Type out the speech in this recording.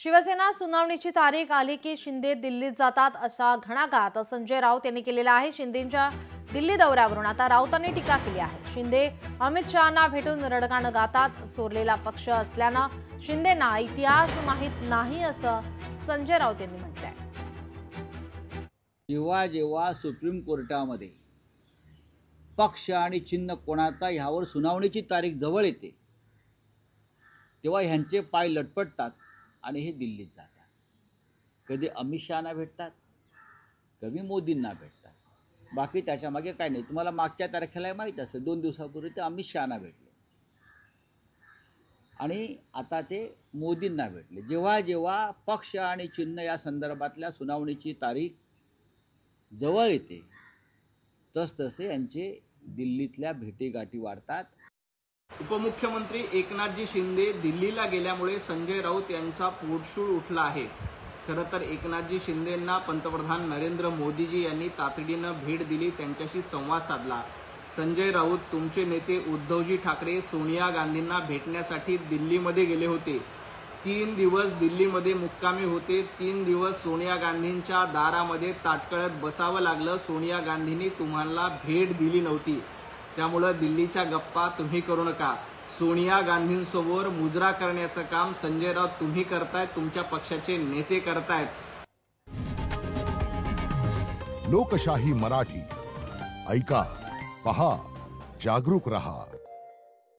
शिवसेना सुनावणीची तारीख आली की शिंदे दिल्लीत जातात असा घणाघात संजय राऊत यांनी केलेला आहे। शिंदेंच्या दिल्ली दौऱ्यावरून आता राऊतांनी टीका केली आहे। शिंदे अमित शहांना भेटून रडगाणं गातात। चोरलेला पक्ष असल्यानं शिंदेंना इतिहास माहित नाही असं संजय राऊत यांनी म्हटलंय। जेव्हा जेव्हा सुप्रीम कोर्टामध्ये पक्ष आणि चिन्ह कोणाचा ह्यावर सुनावणीची तारीख जवळ येते तेव्हा ह्यांचे पाय लटपटतात आणि हे दिल्लीत जातात। कधी अमित शहांना भेटतात, कधी मोदींना भेटतात। बाकी त्याच्या मागे काय नाही। तुम्हाला मागच्या तारखेला माहीत असेल 2 दिवसापूर्वी ते अमित शहांना भेटले आणि आता ते मोदींना भेटले। जेव्हा जेव्हा पक्ष आणि चिन्ह या संदर्भातल्या सुनावणीची तारीख जवळ येते तसतसे यांचे दिल्लीतल्या भेटीगाठी वाढतात। उपमुख्यमंत्री एकनाथजी शिंदे दिल्लीला गेल्यामुळे संजय राऊत यांचा पोटशूळ उठला आहे। खरं तर एकनाथजी शिंदेंना पंतप्रधान नरेंद्र मोदीजी यांनी तातडीनं भेट दिली, त्यांच्याशी संवाद साधला। संजय राऊत तुमचे नेते उद्धवजी ठाकरे सोनिया गांधींना भेटण्यासाठी दिल्लीमध्ये गेले होते। 3 दिवस दिल्लीमध्ये मुक्कामी होते। 3 दिवस सोनिया गांधींच्या दारामध्ये ताटकळत बसावं लागलं। सोनिया गांधींनी तुम्हाला भेट दिली नव्हती, त्यामुळे दिल्लीच्या गप्पा तुम्ही करू नका। सोनिया गांधींसोबत मुजरा करण्याचं काम संजय राऊत तुम्ही करतायत, तुमच्या पक्षाचे नेते करतायत। लोकशाही मराठी ऐका, पहा, जागरूक रहा।